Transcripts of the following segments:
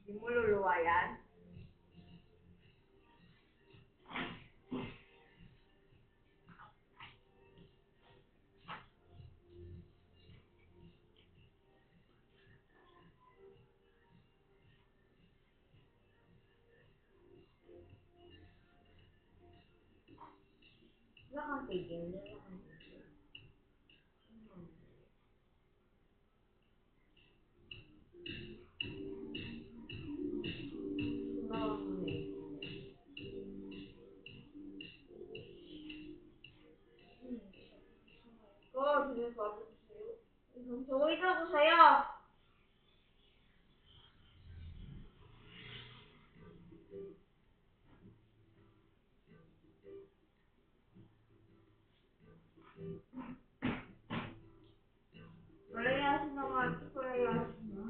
Di mo luluwa yan? Wala kang tigil, wala kang tigil. Sumawa mo na eh. Sinasabi ko sa'yo. Sumuwi ka ako sa'yo. Palayasin na nga ito, palayasin na.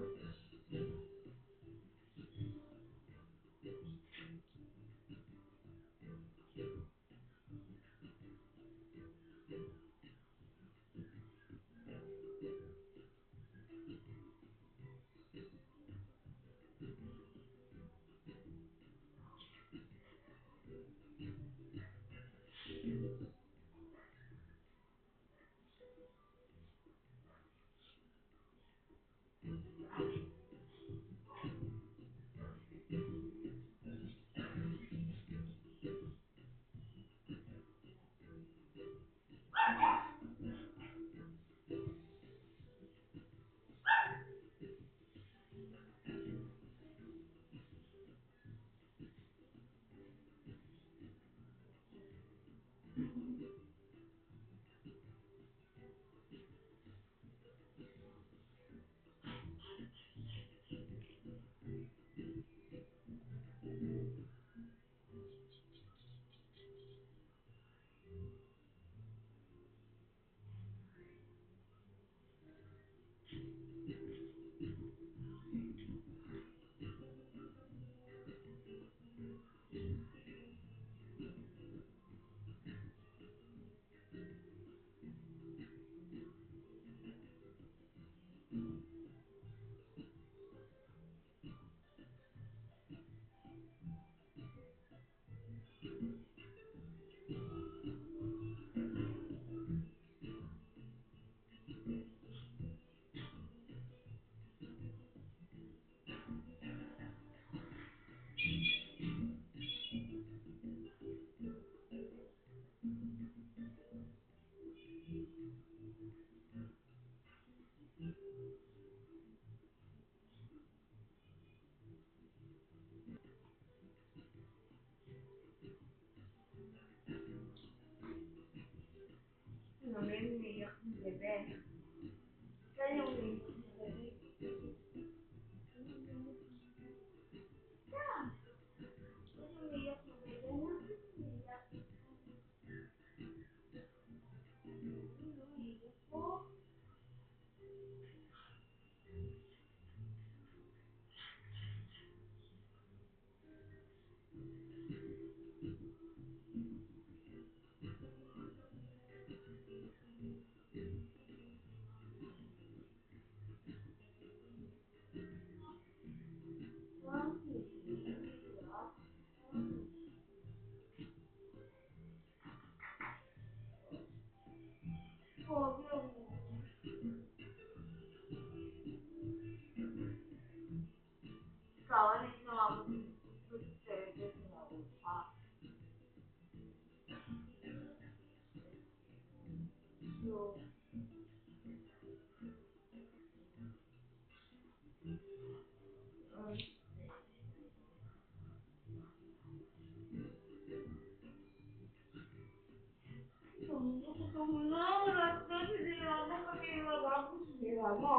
Ano, may umiiyak ng bebe. Kaya umiiyak ng bebe. Kaya umiiyak ng bebe. Umiiyak. Umiiyak po. Bakit? Umiiyak. Pogi mo. Ikaw, ano yung ginawa mo dito? Sige, tumawag ka. So, Tapos mo na, lahat na sinira mo, pati yung lababo sinira mo.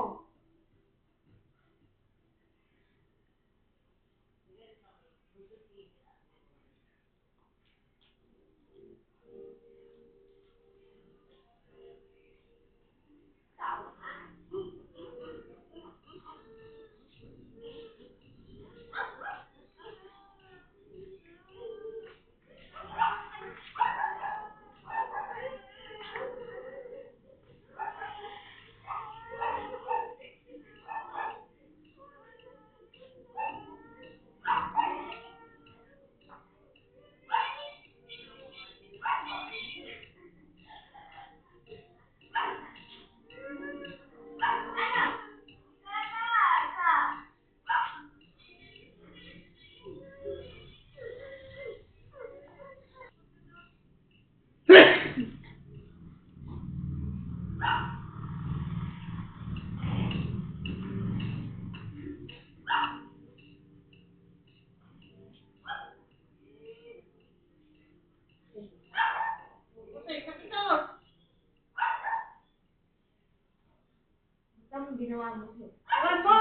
ginawa mo. Alam mo!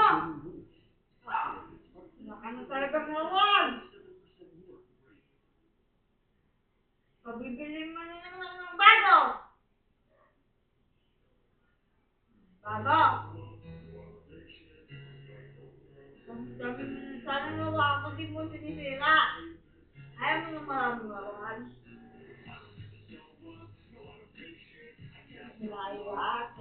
Wala ka na talagang mawag! Pabibili mo na naman ng bago! Bago! Sabi mo na sana mawa ako, di mo sinisira. Ayaw mo na maraming lawan. Malayo lahat.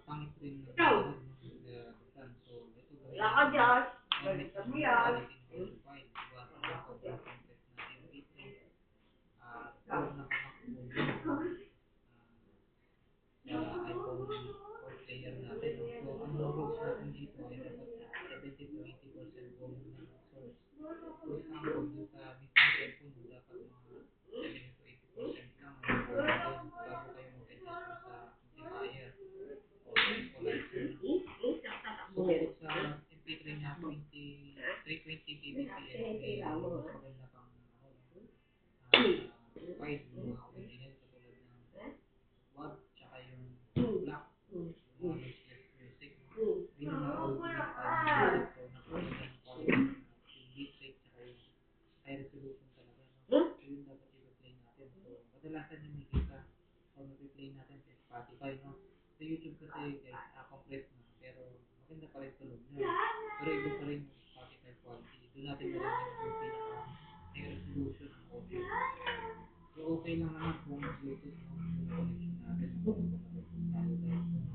Pangit rin na gano'n, no? Kaya, so, ito gawin Wala ka dyan. gamit Balikan mo ng yan. quality ng audio file. Iwasan ang sobrang compress na MP3 at huwag na kamakbo sa iPhone 4 player natin. No? So, ang rules natin dito ay dapat 70 to 80% volume ng source. For example, dun sa mismong cellphone mo, dapat mga 70 to 80% lang ang volume doon bago kayo mag-adjust sa amplifier o sa equalizer. No? So, sa MP3 na 320 kbps, may mas maganda pang file, yung mga original katulad ng WAV, tsaka yung black, yung mga lossless music. Hindi na ma-audio style ng music, so napakaganda ng quality na yung bitrate tsaka yung high resolution talaga. No? So, yun dapat i-play natin. So, kadalasan yung makikita pag i-play natin sa Spotify, no? Sa YouTube kasi guys, compressed na, pero maganda pa rin tulog nyo. Pero iba pa rin yung Spotify quality. Doon natin marinig yung pinaka high resolution ng audio. So, okay lang naman kung Bluetooth, no? Yung connection natin ng microphone tayo dahil kung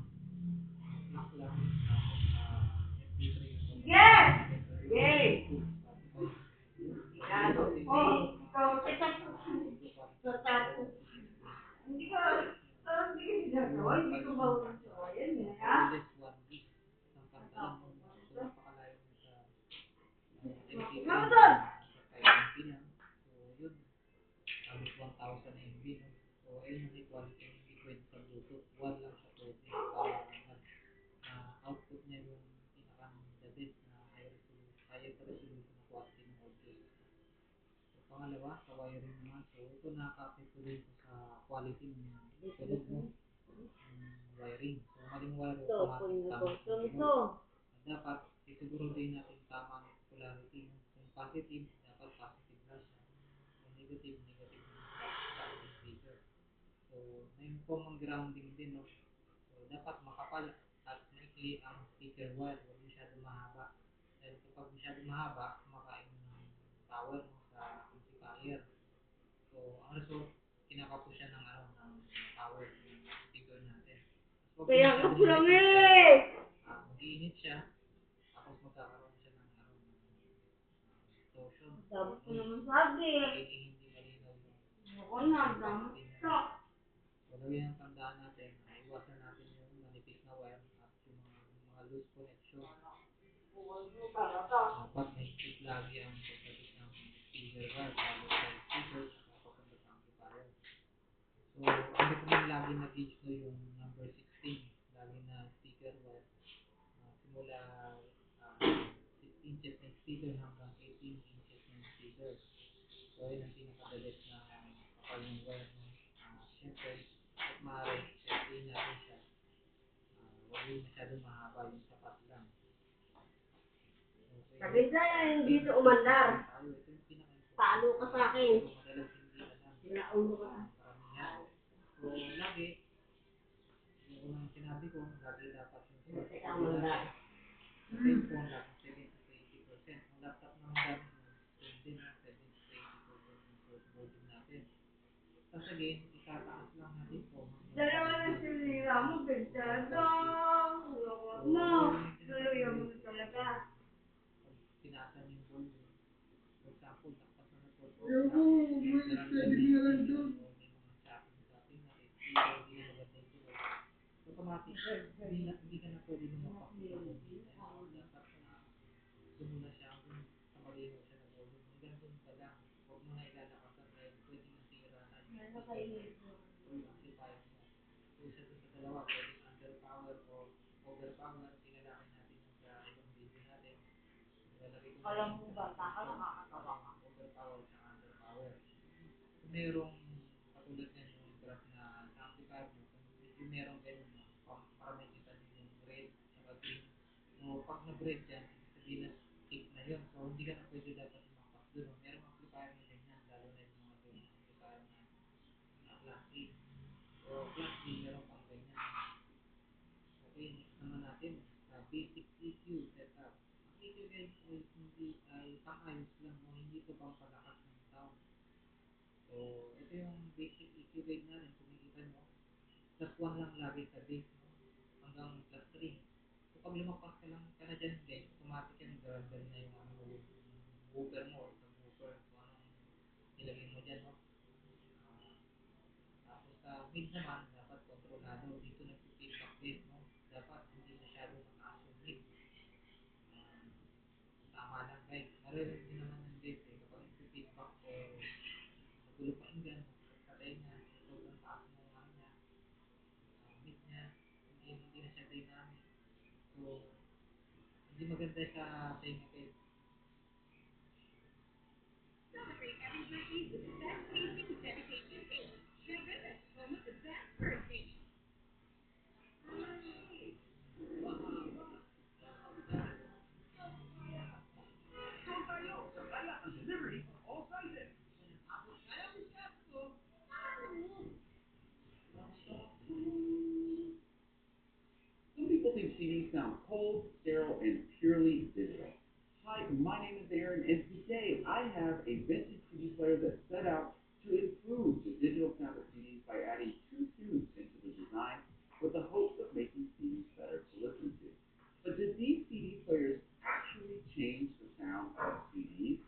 lock lang, tapos MP3 yung Yes! natin, pero Yay! yung Spotify, Yan. kasi Oh, ikaw, mga kita audio sa quality tapos. Hindi ka, hindi ka ginagawa, hindi ko bawal sa yan. Just 1 gig isang kanta lang, no? So napakalayo mo sa MP3 Ano na doon? sa 5 MB lang. So yun, halos 1,000 MB, no? So ayun yung equality ng hindi pwede sa Bluetooth. One lang siya pwede para output niya yung pinaka the best na highest resolution na quality ng audio. So pangalawa, sa wiring naman. So ito nakaka-apekto din sa quality ng tunog mo. Wiring. So, maling wire automatic tama ng tunog. Dapat isiguro din natin tama ng polarity. No? Kung positive, dapat positive lang siya. Kung negative, negative din sa ating speaker. So, may common grounding din. No? So, dapat makapal at maikli ang speaker wire. Huwag masyado mahaba. Dahil kapag masyado mahaba, kumakain ng power, no, sa amplifier. So, ang result, kinakapos siya ng power ng speaker natin. Tapos, Kaya ka masyadong pulang malipit eh! mag-iinit siya, tapos magkakaroon siya ng distortion, Dapat ko noise, naman sabi. magiging hindi malinaw yung Ako na, quality dami. niya. So, lagyan ang tandaan natin, iwasan natin yung manipis na wire at yung mga loose connection. Dapat may higpit lagi ang pagkabit ng speaker wire lalo sa speaker at papunta sa amplifier. So, ang recommend lagi na gauge no yung number 16, lagi na speaker wire. Simula inches ng speaker hanggang 18 inches ng speaker. So, yun ang pinakadalit na kapal ng wire, no? Siyempre, at maaari, setting natin siya. Huwag din masyadong mahaba, yung sapat lang. Okay. Sabi sa'yo, hindi ito umandar. Tayo, ito yung pinaka-important. Talo ka sa akin. Pero madalas hindi alam. Sinaulo ka. Karamihan. So, lagi, yung unang sinabi ko, lagi dapat yung source Teka, code umandar. natin. Sa cellphone, lagi 70 to 80%. Ang laptop naman gamit mo, same din, 70 to 80% yung source volume natin. Tapos again, itataas lang natin to hanggang Dalawa na sinira mo, bigtada. Lawat mo. Luluyan mo na talaga. pag tinaasan yung volume, for example, nakpas na 12 Loko, o'clock, may nagdaraan pwede lang nga lang yung doon. TV o may mga shopping na speaker, hindi na maganda yung tunog. Automatic, hindi ka na pwede lumapak sa volume niya. Dapat doon muna siya hanggang sa malinaw siya na volume. Hanggang doon ka lang. Huwag mo na ilalakasan dahil pwedeng nasira na yung speaker o yung amplifier mo. So, isa dun sa dalawa, pwedeng underpower o overpower. Pinalaki natin yung sa ibang video natin. Nilalagay ko na Alam yung mo sa ba, taka description nakakatawa ka. yung overpower at underpower. Kung merong katulad yan yung graph na sa amplifier mo, kung medyo merong ganun na para makikita nyo yung red at green. So, pag nag-red yan, ibig sabihin na tick na yun. So, hindi ka na pwede dapat lumakas dun. Merong amplifier na ganyan, lalo na yung mga lumang amplifier na class A. So, class B, meron pang ganyan. Okay, next naman natin, basic EQ setup. Ang EQ guys ay hindi ay pang-ayos lang o hindi ito pampalakas ng sound. So, ito yung basic EQ guide natin. Kung makikita nyo, plus 1 lang lagi sa base, no? Hanggang plus 3. So, pag lumagpas ka lang ka na dyan guys, automatic yan, gradual na yung ano, yung woofer mo or subwoofer. So, anong nilagay mo dyan, no? Ah, Tapos sa mid naman, dapat kontrolado. Dito nag-feedback din, no? Dapat hindi masyado mataas yung mid. Ah, Tama lang guys. Maririnig din naman yung guys eh. Kapag nag-feedback o magulo pakinggan, masakit sa tenga, sobrang taas mo ano niya, mid niya, hindi na siya dynamic. So, hindi maganda sa tenga guys. Some people think CDs sound cold, sterile, and purely digital. Hi, my name is Aaron, and today I have a vintage CD player that set out to improve the digital sound of CDs by adding two tubes into the design with the hopes of making CDs better to listen to. But did these CD players actually change the sound of CDs?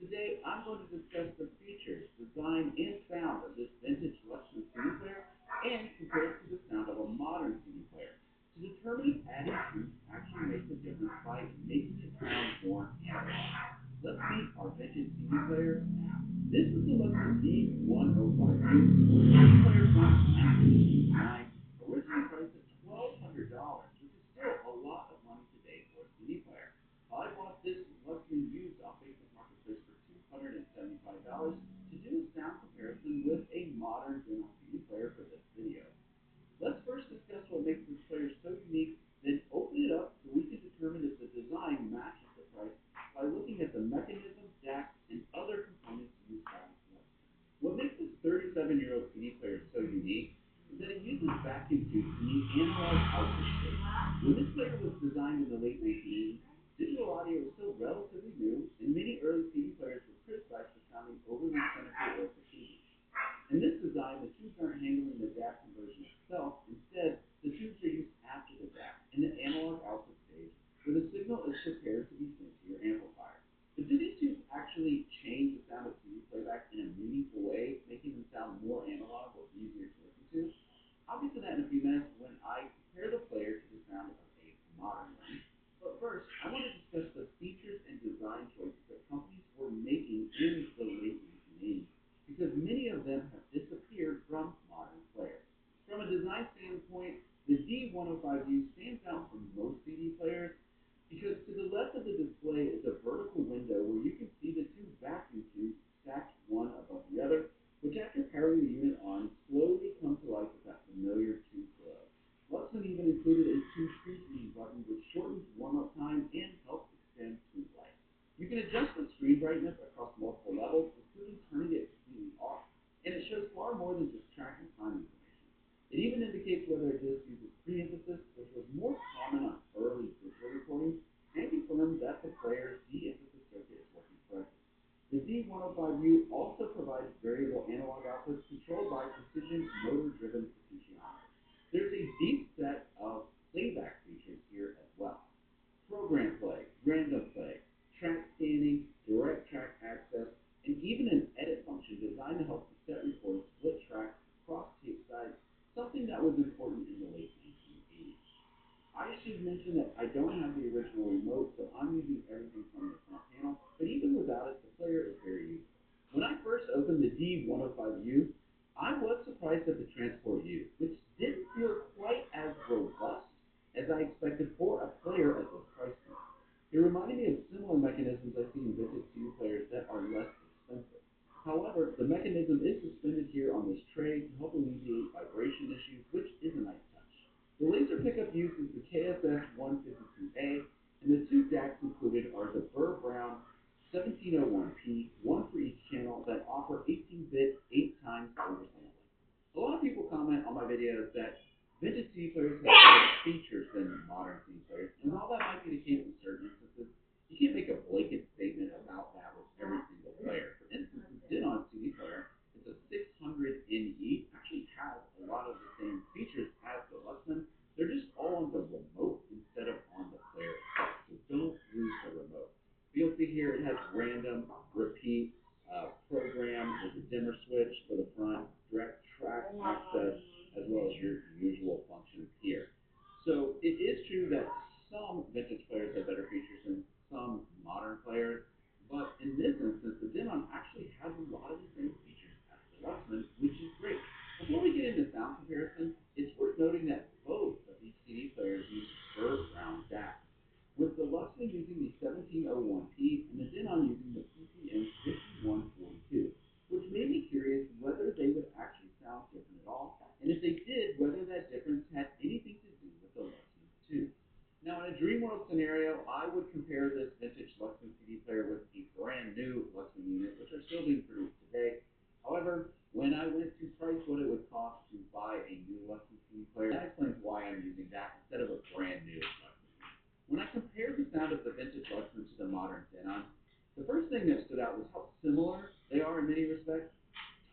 Today, I'm going to discuss the features, design, and sound of this vintage Lexus CD player and compare it to the sound of a modern CD player to determine if adding tubes actually makes a difference by making it sound more analog. Let's meet our vintage CD player now. This is the Lexus D105U. CD player from 1989, originally priced at $1,200, which is still a lot of money today for a CD player. I bought this luxury used on Facebook Marketplace for $275 to do a sound comparison with a modern general CD player for this video. Let's first discuss what makes this player so unique, then open it up so we can determine if the design matches the price by looking at the mechanism, jack, and other components used by this Lexus. What makes this 37-year-old CD player so unique is that it uses vacuum tubes to meet analog output stage. When this player was designed in the late 1980s, digital audio was still relatively new, and many early CD players were criticized for sounding overly clinical or fatiguing. In this design, the tubes aren't handling the jack conversion itself. Instead, the tubes are used after the jack, in the analog output stage, where the signal is prepared to be sent to your amplifier. But do these tubes actually change the sound of CD playback in a meaningful way, making them sound more analog or easier to listen to? I'll get to that in a few minutes when I compare the player to the sound of a modern one. But first, I want to discuss the features and design choices that companies were making in the late 1980s, because many of them have disappeared from modern players. From a design standpoint, the D105U stands out from most CD players because to the left of the display is a more than just track and time information. It even indicates whether a disc uses pre-emphasis, which was more common on early digital recordings, and confirms that the player's de-emphasis circuit is working correctly. The D105U also provides variable analog outputs controlled by precision motor-driven potentiometers. There's a deep set of playback features here as well. Program play, random play, track scanning, direct track access, and even an edit function designed to help cassette recorders split tracks across tape sides, something that was important in the late 1980s. I should mention that I don't have the original remote, so I'm using everything from the front panel, but even without it, the player is very useful. When I first opened the D105U, I was surprised at the transport U, which didn't feel quite as robust as I expected for a player at this price point. It reminded me of similar mechanisms I see in vintage CD players that are less expensive. However, the mechanism is suspended here on this tray to help alleviate vibration issues, which is a nice touch. The laser pickup uses the KSS-152A, and the two DACs included are the Burr Brown 1701P, one for each channel, that offer 18-bit 8x oversampling. A lot of people comment on my videos that vintage CD players have better features than modern CD players, and while that might be the case in certain instances, you can't make a blanket statement about that with every single player. For instance, the Denon CD player, it's a 600 NE, actually has a lot of the same features as the Luxman. They're just all on the remote instead of on the player itself, so don't lose the remote. You'll see here it has random, repeat, program with a dimmer switch for the front, direct track access, as well as your usual functions here. So it is true that some vintage players have better features than some modern players, but in this instance, the Denon actually has a lot of the same features as the Luxman, which is great. Before we get into sound comparison, it's worth noting that both of these CD players use Burr Brown DACs, with the Luxman using the 1701P and the Denon using the PCM 5142, which made me curious whether they would actually sound different at all, and if they did, whether that difference had anything to do with the Luxman 2. Now, in a dream world scenario, I would compare this vintage Luxman CD player with a brand new Luxman unit, which are still being produced today. However, when I went to price what it would cost to buy a new Luxman CD player, that explains why I'm using that instead of a brand new Luxman. When I compared the sound of the vintage Luxman to the modern Denon, the first thing that stood out was how similar they are in many respects.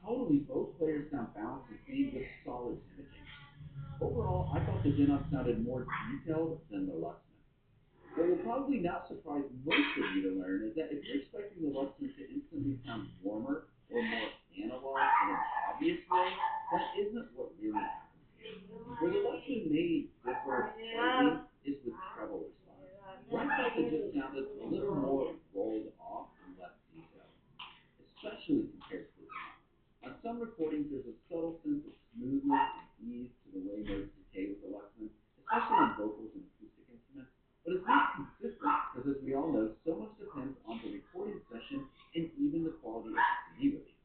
Totally, both players sound balanced and clean with solid imaging. Overall, I thought the Denon sounded more detailed than the Luxman. What will probably not surprise most of you to learn is that if you're expecting the Luxman to instantly sound warmer or more analog in an obvious way, that isn't what really happens here. Where the Luxman may differ slightly is with treble response. Where I felt it just sounded a little more rolled off and less detailed, especially compared to the Denon. On some recordings, there's a subtle sense of smoothness and ease to the way notes decay with the Luxman, especially on vocals and acoustic instruments, but it's not consistent because, as we all know, so much depends on the recording session and even the quality of the CD release.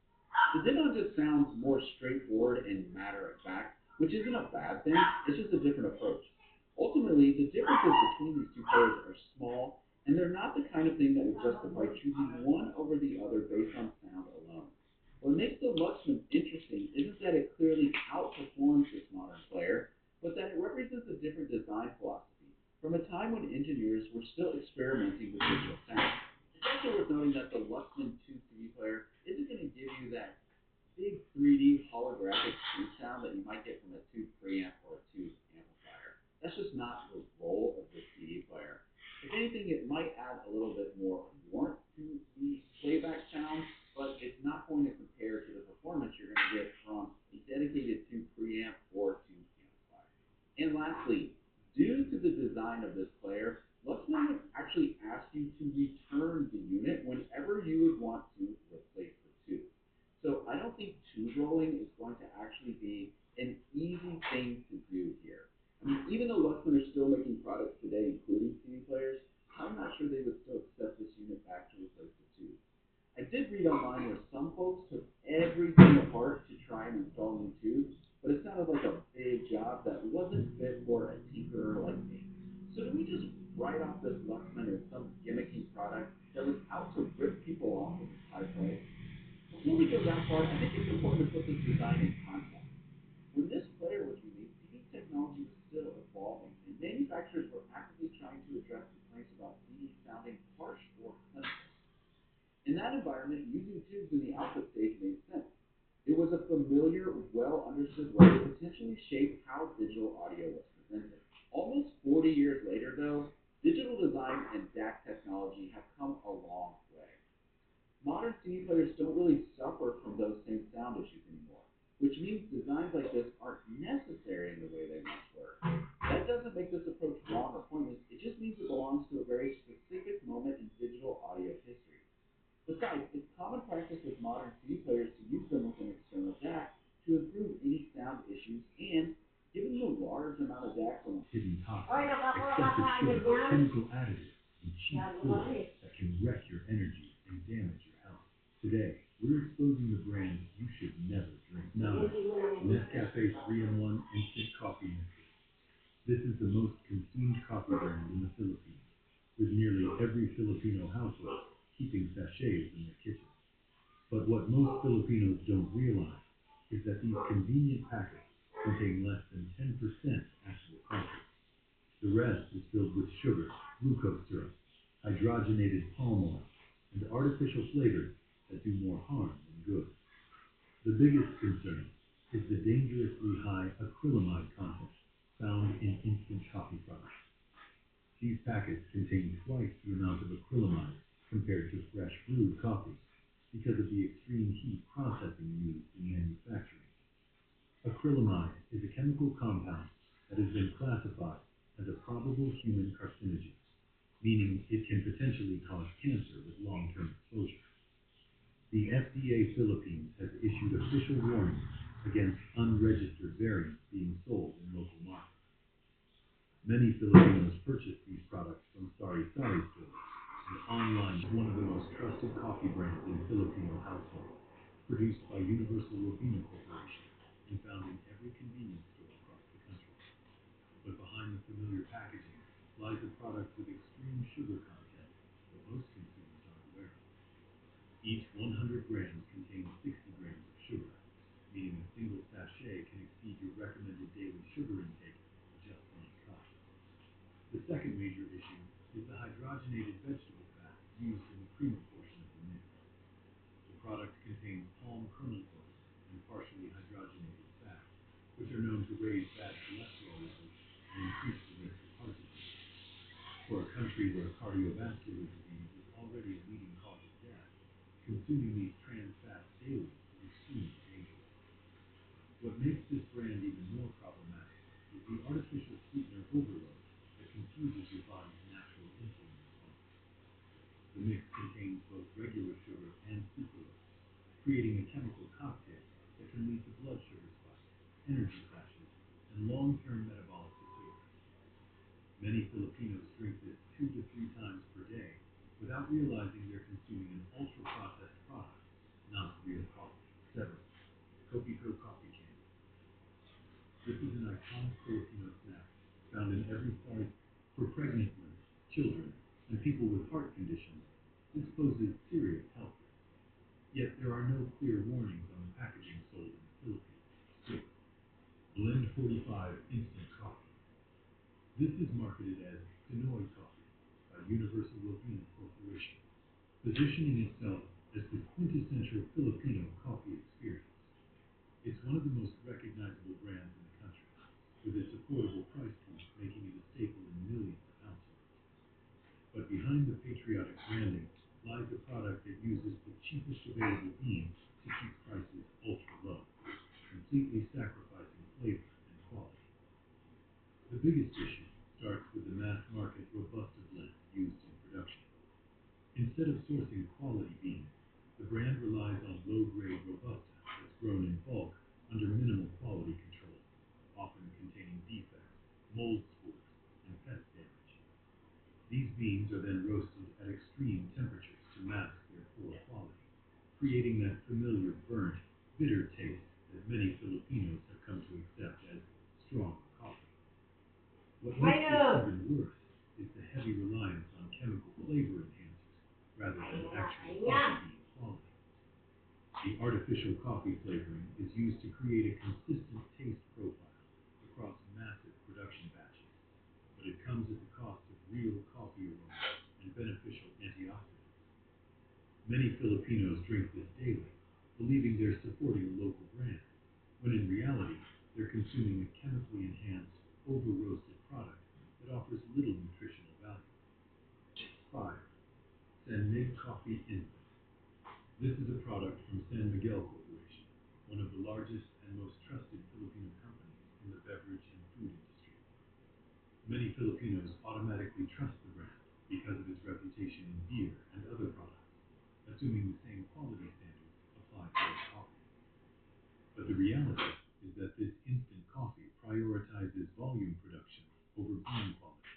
The Denon just sounds more straightforward and matter-of-fact, which isn't a bad thing, it's just a different approach. Ultimately, the differences between these two players are small, and they're not the kind of thing that would justify choosing one over the other based on sound alone. What makes the Luxman interesting isn't that it clearly outperforms this modern player, but that it represents a different design philosophy from a time when engineers were still experimenting with digital sound. It's also worth noting that the Luxman 2 CD player isn't going to give you that big 3D holographic tube sound that you might get from a tube preamp or a tube amplifier. That's just not the role of the CD player. If anything, it might add a little bit more warmth to the playback sound, but it's not going to compare to the performance you're going to get from a dedicated tube preamp or tube amplifier. And lastly, due to the design of this player, Luxman would actually ask you to return the unit whenever you would want to replace the tube. So I don't think tube rolling is going to actually be an easy thing to do here. I mean, even though Luxman are still making products today, including CD players, I'm not sure they would still accept this unit back to replace the tube. I did read online where some folks took everything apart to try and install new tubes, but it sounded like a big job that wasn't fit for a tinkerer like me. So do we just write off this Luxman as some gimmicky product that was out to rip people off with its high price? Before we go down part, I think it's important to put this design in context. When this player was released, CD technology was still evolving, and manufacturers were actively trying to address complaints about CD sounding harsh or clinical. In that environment, using tubes in the output stage made sense. It was a familiar, well understood way to potentially shape how digital audio was presented. Almost 40 years later, though, digital design and DAC technology have come a long way. Modern CD players don't really suffer from those same sound issues anymore, which means designs like this aren't necessary in the way they once were. That doesn't make this approach wrong or pointless, it just means it belongs to a very specific moment in digital audio history. Besides, it's common practice with modern CD players to use them with an external DAC to improve any sound issues, and given the large amount of DACs on hidden toxins, Oy, excessive nakakakain sugar, yan. chemical additives, and cheap Yan, fillers mali. that can wreck your energy and damage your health. Today, we're exposing the brands you should never drink. Now, Hindi mo lang Nescafe 3-in-1 Instant Coffee Mix. This is the most consumed coffee brand in the Philippines, with nearly every Filipino household keeping sachets in their kitchen. But what most Filipinos don't realize is that these convenient packets contain less than 10% actual coffee. The rest is filled with sugar, glucose syrup, hydrogenated palm oil, and artificial flavors that do more harm than good. The biggest concern is the dangerously high acrylamide content found in instant coffee products. These packets contain twice the amount of acrylamide compared to fresh brewed coffee because of the extreme heat processing used in manufacturing. Acrylamide is a chemical compound that has been classified as a probable human carcinogen, meaning it can potentially cause cancer with long-term exposure. The FDA Philippines has issued official warnings against unregistered variants being sold in local markets. Many Filipinos purchase these products from sari-sari stores, and online is one of the most trusted coffee brands in Filipino households, produced by Universal Robina Corporation and found in every convenience store across the country. But behind the familiar packaging lies a product with extreme sugar content that most consumers aren't aware of. Each 100 grams contains 60 grams of sugar, meaning a single sachet can exceed your recommended daily sugar intake just one cup. The second major issue is the hydrogenated vegetable fat used in the creamer portion of the mix. The product contains palm kernel oil and partially hydrogenated fat, which are known to raise bad cholesterol levels and increase the risk of heart disease. For a country where cardiovascular disease is already a leading cause of death, consuming these trans fats daily is extremely dangerous. What makes this brand even more problematic is the artificial sweetener overload that confuses your body's natural insulin response. The mix contains both regular sugar and sucralose, creating a chemical cocktail that can lead to blood sugar spikes, energy crashes, and long-term metabolic disorders. Many Filipinos drink this 2 to 3 times per day without realizing they're consuming an ultra-processed product, not real coffee. 7. Kopiko Coffee Can. This is an iconic Filipino snack found in every start for pregnant women, children, and people with heart conditions. This poses serious health risks. Yet there are no clear warnings on the packaging sold in the Philippines. 6. Blend 45 Instant Coffee. This is marketed as Pinoy Coffee by Universal Robina Corporation, positioning itself as the quintessential Filipino coffee experience. It's one of the most recognizable brands in the country, with its affordable price point making it a staple in millions of households. But behind the patriotic branding lies a product that uses the cheapest available bean to keep prices ultra low, completely sacrificing flavor and quality. The biggest issue starts with the mass-market Robusta blend used in production. Instead of sourcing quality beans, the brand relies on low-grade Robusta that's grown in bulk under minimal quality control, often containing defects, mold spores, and pest damage. These beans are then roasted at extreme temperatures to mask their poor quality, creating that familiar burnt, bitter taste that many Filipinos have come to accept as strong coffee. What makes this even worse is the heavy reliance on chemical flavor enhancers rather than actual coffee bean quality. The artificial coffee flavoring is used to create a consistent taste profile across massive production batches, but it comes at the cost of real coffee aroma and beneficial antioxidants. Many Filipinos drink this daily, believing they're supporting a local brand, when in reality, they're consuming a chemically enhanced, over-roasted product that offers little nutritional value. 5. San Mig Coffee Instant. This is a product from San Miguel Corporation, one of the largest and most trusted Filipino companies in the beverage and food industry. Many Filipinos automatically trust the brand because of its reputation in beer and other products, assuming the same quality standards apply to its coffee. But the reality is that this instant coffee prioritizes volume production over bean quality,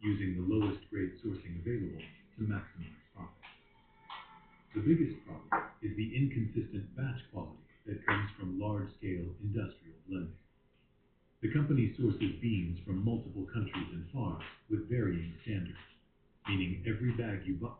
using the lowest grade sourcing available to maximize profit. The biggest problem is the inconsistent batch quality that comes from large-scale industrial blending. The company sources beans from multiple countries and farms with varying standards, meaning every bag you buy